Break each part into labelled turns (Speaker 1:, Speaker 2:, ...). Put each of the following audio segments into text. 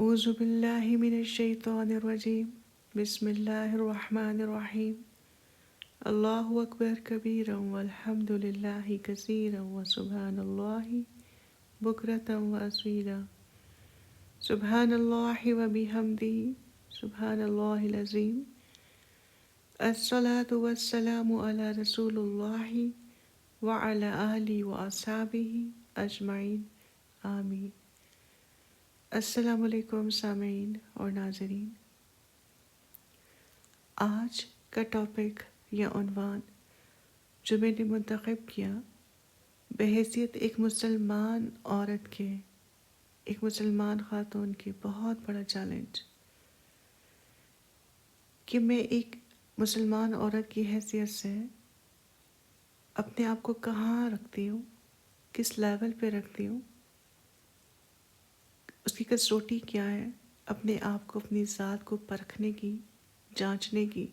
Speaker 1: اعوذ باللہ من الشیطان الرجیم بسم اللہ الرحمن الرحیم اللہ اکبر کبیرا والحمد للہ کثیرا وسبحان اللہ بکرۃ واصیلا سبحان اللہ وبحمدہ سبحان اللہ العظیم الصلاۃ والسلام علی رسول اللہ وعلی آلہ واصحابہ اجمعین آمین۔ السلام علیکم سامعین اور ناظرین، آج کا ٹاپک یا عنوان جو میں نے منتخب کیا بحیثیت ایک مسلمان عورت کے، ایک مسلمان خاتون کے بہت بڑا چیلنج کہ میں ایک مسلمان عورت کی حیثیت سے اپنے آپ کو کہاں رکھتی ہوں، کس لیول پہ رکھتی ہوں، اس کی کسوٹی کیا ہے، اپنے آپ کو، اپنی ذات کو پرکھنے کی، جانچنے کی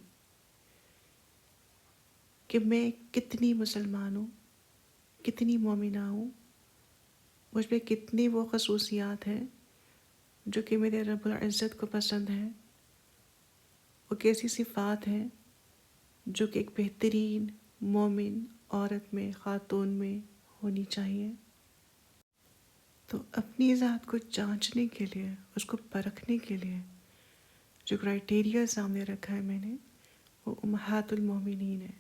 Speaker 1: کہ میں کتنی مسلمان ہوں، کتنی مومنہ ہوں، مجھ میں کتنی وہ خصوصیات ہیں جو کہ میرے رب العزت کو پسند ہیں، وہ کیسی صفات ہیں جو کہ ایک بہترین مومن عورت میں، خاتون میں ہونی چاہیے۔ تو اپنی ذات کو جانچنے کے لیے، اس کو پرکھنے کے لیے جو کرائٹیریا سامنے رکھا ہے میں نے، وہ امہات المومنین ہے،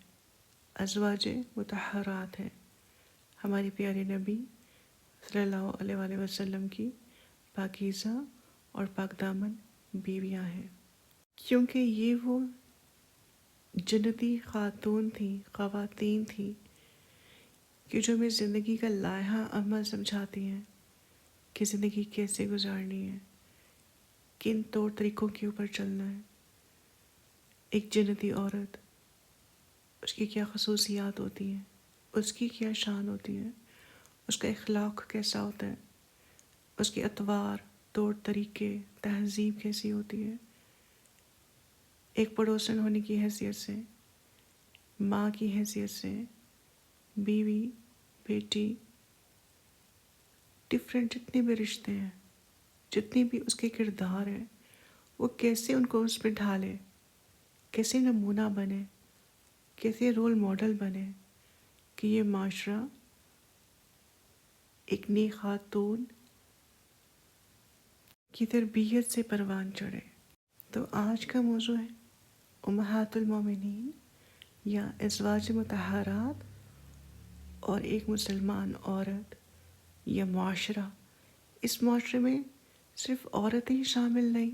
Speaker 1: ازواج مطہرات ہیں، ہمارے پیارے نبی صلی اللہ علیہ وآلہ وسلم کی پاکیزہ اور پاک دامن بیویاں ہیں، کیونکہ یہ وہ جنتی خاتون تھیں، خواتین تھیں کہ جو ہمیں زندگی کا لائحہ عمل سمجھاتی ہیں کہ زندگی کیسے گزارنی ہے، کن طور طریقوں کے اوپر چلنا ہے۔ ایک جنتی عورت، اس کی کیا خصوصیات ہوتی ہیں، اس کی کیا شان ہوتی ہے، اس کا اخلاق کیسا ہوتا ہے، اس کے اطوار، طور طریقے، تہذیب کیسی ہوتی ہے۔ ایک پڑوسن ہونے کی حیثیت سے، ماں کی حیثیت سے، بیوی، بیٹی، ڈفرینٹ جتنے بھی رشتے ہیں، جتنی بھی اس کے کردار ہیں، وہ کیسے ان کو اس پہ ڈھالے، کیسے نمونہ بنے، کیسے رول ماڈل بنے کہ یہ معاشرہ ایک نیک خاتون کی تربیت سے پروان چڑھے۔ تو آج کا موضوع ہے امہات المومنین یا ازواج مطہرات، اور ایک مسلمان عورت یا معاشرہ۔ اس معاشرے میں صرف عورتیں ہی شامل نہیں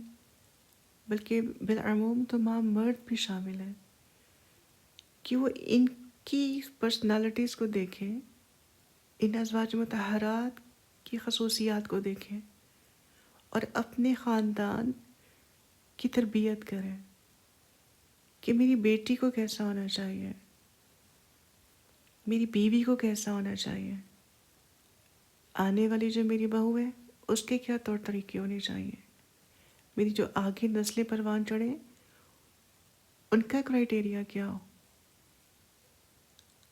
Speaker 1: بلکہ بالعموم تمام مرد بھی شامل ہیں، کہ وہ ان کی پرسنالٹیز کو دیکھیں، ان ازواج مطہرات کی خصوصیات کو دیکھیں اور اپنے خاندان کی تربیت کریں کہ میری بیٹی کو کیسا ہونا چاہیے، میری بیوی کو کیسا ہونا چاہیے، آنے والی جو میری بہو ہے اس کے کیا طور طریقے ہونے چاہیے، میری جو آگے نسلیں پروان چڑھیں ان کا کرائٹیریا کیا ہو۔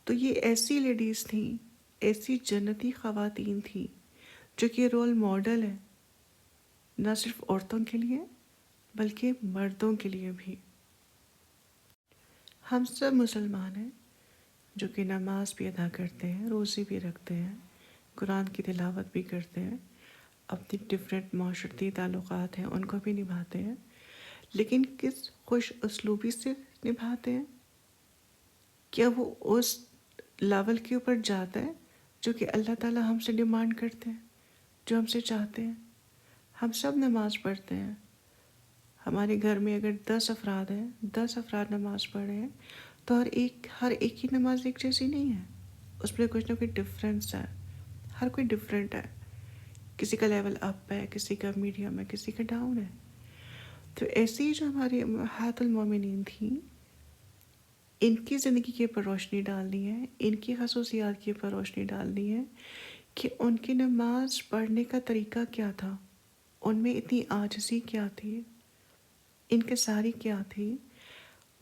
Speaker 1: تو یہ ایسی لیڈیز تھیں، ایسی جنتی خواتین تھیں جو کہ رول ماڈل ہے نہ صرف عورتوں کے لیے بلکہ مردوں کے لیے بھی۔ ہم سب مسلمان ہیں جو کہ نماز بھی ادا کرتے ہیں، روزے بھی رکھتے ہیں، قرآن کی تلاوت بھی کرتے ہیں، اپنی ڈفرینٹ معاشرتی تعلقات ہیں ان کو بھی نبھاتے ہیں، لیکن کس خوش اسلوبی سے نبھاتے ہیں؟ کیا وہ اس لیول کے اوپر جاتا ہے جو کہ اللہ تعالیٰ ہم سے ڈیمانڈ کرتے ہیں، جو ہم سے چاہتے ہیں؟ ہم سب نماز پڑھتے ہیں، ہمارے گھر میں اگر 10 افراد ہیں، 10 افراد نماز پڑھ رہے ہیں تو ہر ایک کی نماز ایک جیسی نہیں ہے، اس میں کچھ نہ کوئی ڈفرینس ہے، ہر کوئی ڈفرینٹ ہے، کسی کا لیول اپ ہے، کسی کا میڈیم ہے، کسی کا ڈاؤن ہے۔ تو ایسی ہی جو ہماری امہات المومنین تھیں، ان کی زندگی کے اوپر روشنی ڈالنی ہے، ان کی خصوصیات کے اوپر روشنی ڈالنی ہے کہ ان کی نماز پڑھنے کا طریقہ کیا تھا، ان میں اتنی عاجزی کیا تھی، ان کے ساری کیا تھی،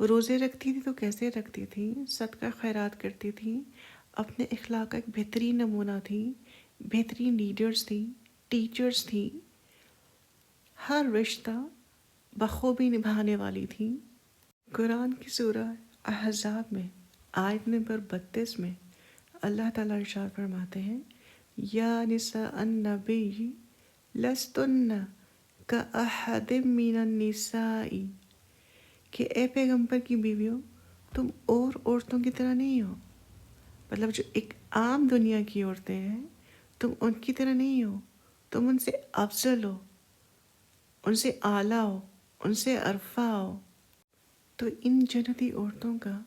Speaker 1: وہ روزے رکھتی تھی تو کیسے رکھتی تھی، صدقہ خیرات کرتی تھی، اپنے اخلاق کا ایک بہترین نمونہ تھی، بہترین لیڈرز تھیں، ٹیچرز تھیں، ہر رشتہ بخوبی نبھانے والی تھیں۔ قرآن کی سورہ احزاب میں آیت نمبر 32 میں اللہ تعالیٰ ارشاد فرماتے ہیں، یا نساء النبی لستن کاحد من النساء، کہ اے پیغمبر کی بیویوں تم اور عورتوں کی طرح نہیں ہو، مطلب جو ایک عام دنیا کی عورتیں ہیں تم ان کی طرح نہیں ہو، تم ان سے افضل ہو، ان سے اعلیٰ ہو، ان سے عرفہ ہو۔ تو ان جنتی عورتوں کا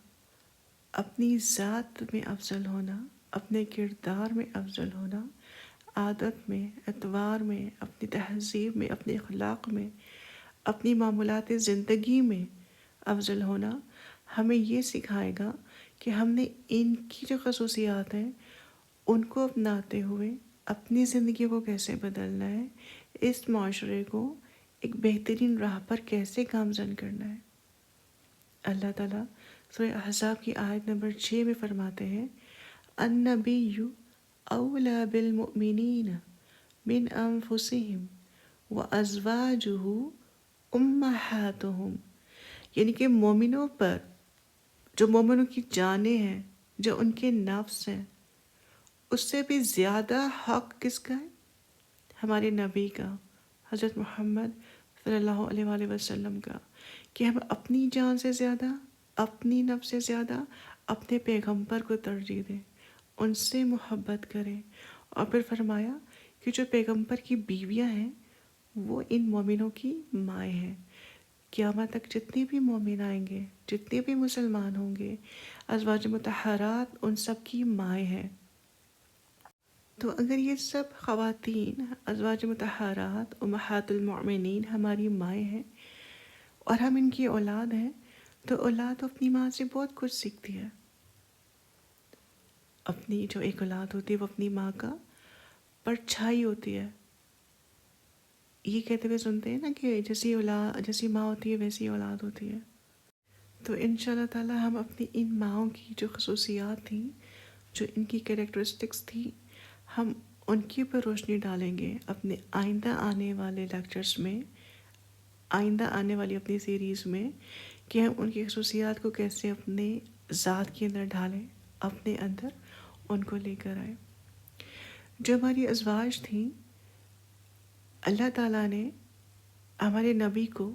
Speaker 1: اپنی ذات میں افضل ہونا، اپنے کردار میں افضل ہونا، عادت میں، اعتبار میں، اپنی تہذیب میں، اپنے اخلاق میں، اپنی معمولات زندگی میں افضل ہونا ہمیں یہ سکھائے گا کہ ہم نے ان کی جو خصوصیات ہیں ان کو اپناتے ہوئے اپنی زندگی کو کیسے بدلنا ہے، اس معاشرے کو ایک بہترین راہ پر کیسے گامزن کرنا ہے۔ اللہ تعالیٰ سورہ احزاب کی آیت نمبر 6 میں فرماتے ہیں، النبی اولا بالمؤمنین من انفسہم وازواجہ امہاتہم، یعنی کہ مومنوں پر، جو مومنوں کی جانیں ہیں، جو ان کے نفس ہیں، اس سے بھی زیادہ حق کس کا ہے؟ ہمارے نبی کا، حضرت محمد صلی اللہ علیہ وآلہ وسلم کا، کہ ہم اپنی جان سے زیادہ، اپنی نفس سے زیادہ اپنے پیغمبر کو ترجیح دیں، ان سے محبت کریں۔ اور پھر فرمایا کہ جو پیغمبر کی بیویاں ہیں وہ ان مومنوں کی مائیں ہیں۔ قیامت تک جتنے بھی مومن آئیں گے، جتنے بھی مسلمان ہوں گے، ازواج مطہرات ان سب کی مائیں ہیں۔ تو اگر یہ سب خواتین ازواج مطہرات امہات المؤمنین ہماری مائیں ہیں اور ہم ان کی اولاد ہیں، تو اولاد اپنی ماں سے بہت کچھ سیکھتی ہے۔ اپنی جو ایک اولاد ہوتی ہے وہ اپنی ماں کا پرچھائی ہوتی ہے۔ یہ کہتے ہوئے سنتے ہیں نا کہ جیسی ماں ہوتی ہے ویسی اولاد ہوتی ہے۔ تو انشاءاللہ تعالی ہم اپنی ان ماؤں کی جو خصوصیات تھیں، جو ان کی کریکٹرسٹکس تھی، ہم ان کی پر روشنی ڈالیں گے اپنے آئندہ آنے والے لیکچرز میں، آئندہ آنے والی اپنی سیریز میں، کہ ہم ان کی خصوصیات کو کیسے اپنے ذات کے اندر ڈالیں، اپنے اندر ان کو لے کر آئیں۔ جو ہماری ازواج تھیں، اللہ تعالیٰ نے ہمارے نبی کو،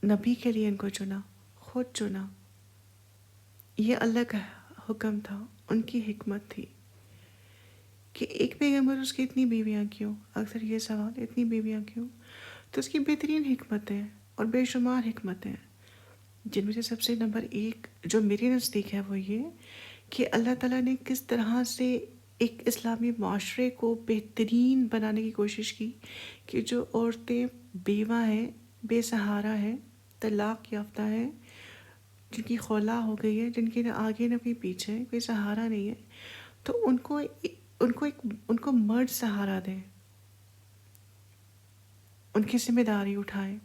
Speaker 1: نبی کے لیے ان کو چنا، خود چنا۔ یہ اللہ کا حکم تھا، ان کی حکمت تھی کہ ایک پیغمبر اس کی اتنی بیویاں کیوں؟ اکثر یہ سوال، اتنی بیویاں کیوں؟ تو اس کی بہترین حکمتیں اور بے شمار حکمتیں، جن میں سے سب سے نمبر 1 جو میرے نزدیک ہے وہ یہ کہ اللہ تعالیٰ نے کس طرح سے ایک اسلامی معاشرے کو بہترین بنانے کی کوشش کی کہ جو عورتیں بیوہ ہیں، بے سہارا ہیں، طلاق یافتہ ہیں، جن کی خلا ہو گئی ہے، جن کے نہ آگے نہ کوئی پیچھے، کوئی سہارا نہیں ہے، تو ان کو مرد سہارا دیں، ان کی ذمہ داری اٹھائیں،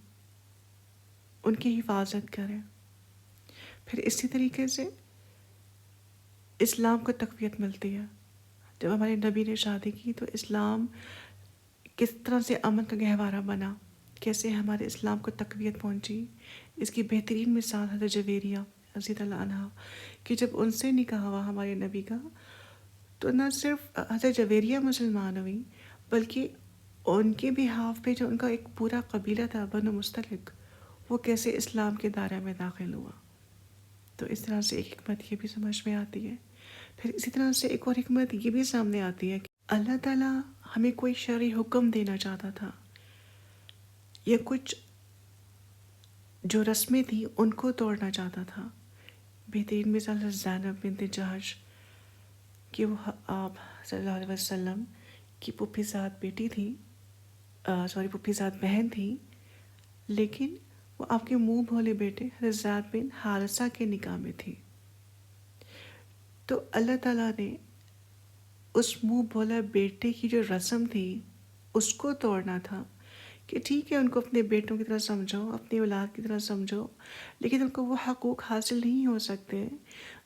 Speaker 1: ان کی حفاظت کریں۔ پھر اسی طریقے سے اسلام کو تقویت ملتی ہے۔ جب ہمارے نبی نے شادی کی تو اسلام کس طرح سے امن کا گہوارہ بنا، کیسے ہمارے اسلام کو تقویت پہنچی، اس کی بہترین مثال حضرت جویریہ رضی اللہ عنہا، کہ جب ان سے نکاح ہوا ہمارے نبی کا، تو نہ صرف حضرت جویریہ مسلمان ہوئی، بلکہ ان کے بہاف پہ جو ان کا ایک پورا قبیلہ تھا بنو مستلق، وہ کیسے اسلام کے دائرے میں داخل ہوا۔ تو اس طرح سے ایک حکمت یہ بھی سمجھ میں آتی ہے۔ پھر اسی طرح سے ایک اور حکمت یہ بھی سامنے آتی ہے کہ اللہ تعالیٰ ہمیں کوئی شرعی حکم دینا چاہتا تھا، یا کچھ جو رسمیں تھیں ان کو توڑنا چاہتا تھا۔ بہترین مثال زینب بنت جہش کہ وہ آپ صلی اللہ علیہ وسلم کی پھوپھی زاد بیٹی تھی، پھوپھی زاد بہن تھی، لیکن وہ آپ کے منہ بھولے بیٹے حضرت زید بن حارثہ کے نکاح میں تھی۔ تو اللہ تعالیٰ نے اس منہ بھولا بیٹے کی جو رسم تھی اس کو توڑنا تھا، کہ ٹھیک ہے ان کو اپنے بیٹوں کی طرح سمجھو، اپنی اولاد کی طرح سمجھو، لیکن ان کو وہ حقوق حاصل نہیں ہو سکتے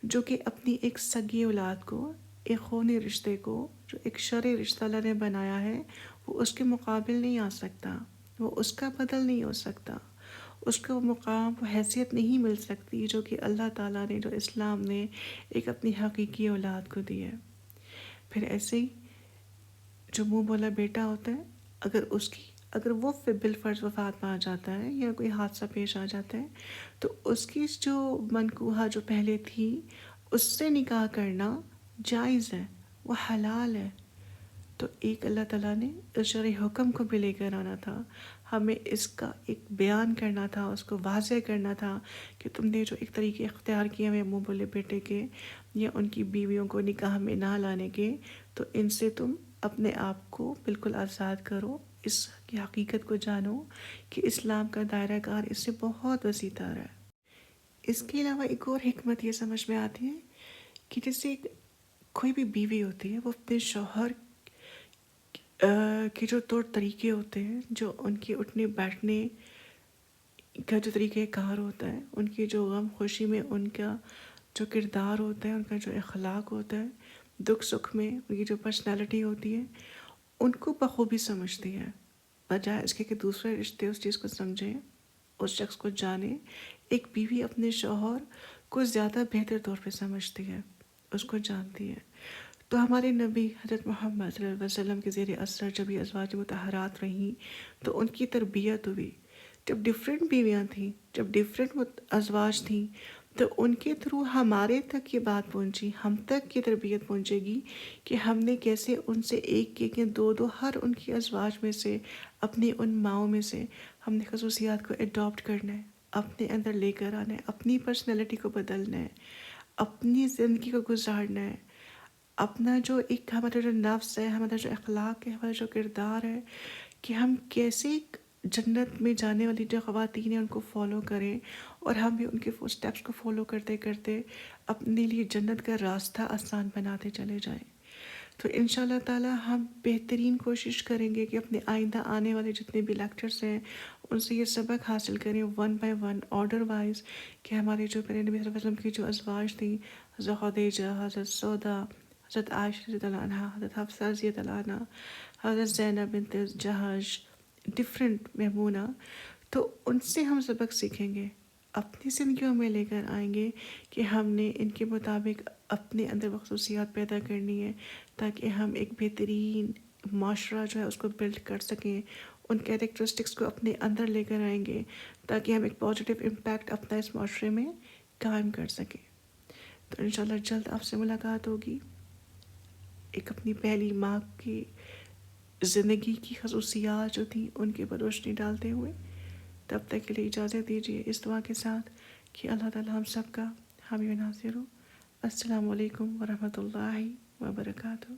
Speaker 1: جو کہ اپنی ایک سگی اولاد کو، ایک خونی رشتے کو، جو ایک شرعی رشتہ اللہ نے بنایا ہے، وہ اس کے مقابل نہیں آ سکتا۔ وہ اس کا بدل نہیں ہو سکتا، اس کو وہ مقام وہ حیثیت نہیں مل سکتی جو کہ اللہ تعالیٰ نے، جو اسلام نے ایک اپنی حقیقی اولاد کو دی ہے۔ پھر ایسے ہی جو منہ بولا بیٹا ہوتا ہے، اگر وہ بالفرض وفات پا جاتا ہے یا کوئی حادثہ پیش آ جاتا ہے تو اس کی جو منکوحہ جو پہلے تھی اس سے نکاح کرنا جائز ہے، وہ حلال ہے۔ تو ایک اللہ تعالیٰ نے اس شرعی حکم کو بھی لے کر آنا تھا، ہمیں اس کا ایک بیان کرنا تھا، اس کو واضح کرنا تھا کہ تم نے جو ایک طریقے اختیار کیے ہوئے منہ بولے بیٹے کے یا ان کی بیویوں کو نکاح میں نہ لانے کے، تو ان سے تم اپنے آپ کو بالکل آزاد کرو، اس کی حقیقت کو جانو کہ اسلام کا دائرہ کار اس سے بہت وسیع تر ہے۔ اس کے علاوہ ایک اور حکمت یہ سمجھ میں آتی ہے کہ جیسے کوئی بھی بیوی ہوتی ہے وہ اپنے شوہر کے جو طور طریقے ہوتے ہیں، جو ان کے اٹھنے بیٹھنے کا جو طریقہ کار ہوتا ہے، ان کی جو غم خوشی میں ان کا جو کردار ہوتا ہے، ان کا جو اخلاق ہوتا ہے، دکھ سکھ میں ان کی جو پرسنالٹی ہوتی ہے، ان کو بخوبی سمجھتی ہے، بجائے اس کے کہ دوسرے رشتے اس چیز کو سمجھیں، اس شخص کو جانیں۔ ایک بیوی اپنے شوہر کو زیادہ بہتر طور پہ سمجھتی ہے، اس کو جانتی ہے۔ تو ہمارے نبی حضرت محمد صلی اللہ علیہ وسلم کے زیر اثر جب یہ ازواج مطہرات رہیں تو ان کی تربیت ہوئی، جب ڈیفرنٹ بیویاں تھیں، جب ڈیفرنٹ ازواج تھیں، تو ان کے تھرو ہمارے تک یہ بات پہنچی، ہم تک یہ تربیت پہنچے گی کہ ہم نے کیسے ان سے ایک ایک یا دو دو ہر ان کی ازواج میں سے، اپنی ان ماؤں میں سے ہم نے خصوصیات کو اڈاپٹ کرنا ہے، اپنے اندر لے کر آنا ہے، اپنی پرسنالٹی کو بدلنا ہے، اپنی زندگی کو گزارنا ہے، اپنا جو ایک ہمارا جو نفس ہے، ہمارا جو اخلاق ہے، ہمارا جو کردار ہے، کہ ہم کیسے ایک جنت میں جانے والی جو خواتین ہیں ان کو فالو کریں، اور ہم بھی ان کے فوٹ سٹیپس کو فالو کرتے کرتے اپنے لیے جنت کا راستہ آسان بناتے چلے جائیں۔ تو انشاءاللہ تعالی ہم بہترین کوشش کریں گے کہ اپنے آئندہ آنے والے جتنے بھی لیکچرز ہیں ان سے یہ سبق حاصل کریں، one by one, order wise, کہ ہمارے جو پیارے نبی صلی اللہ علیہ وسلم کی جو ازواج تھیں، حضرت خدیجہ، حضرت سودا، حضرت عائشہ رضی اللہ عنہا، حضرت حفصہ رضی اللہ عنہا، حضرت زینب بنت جہش، ڈفرینٹ میمونہ، تو ان سے ہم سبق سیکھیں گے، اپنی زندگیوں میں لے کر آئیں گے کہ ہم نے ان کے مطابق اپنے اندر وہ خصوصیات پیدا کرنی ہے تاکہ ہم ایک بہترین معاشرہ جو ہے اس کو بلڈ کر سکیں، ان کیریکٹرسٹکس کو اپنے اندر لے کر آئیں گے تاکہ ہم ایک پازیٹیو امپیکٹ اپنا اس معاشرے میں قائم کر سکیں۔ تو انشاءاللہ جلد آپ سے ملاقات ہوگی، ایک اپنی پہلی ماں کی زندگی کی خصوصیات جو تھیں ان کے پر روشنی ڈالتے ہوئے۔ تب تک کے لیے اجازت دیجیے اس دعا کے ساتھ کہ اللہ تعالیٰ ہم سب کا حامی و ناصر ہو۔ السلام علیکم ورحمۃ اللہ وبرکاتہ۔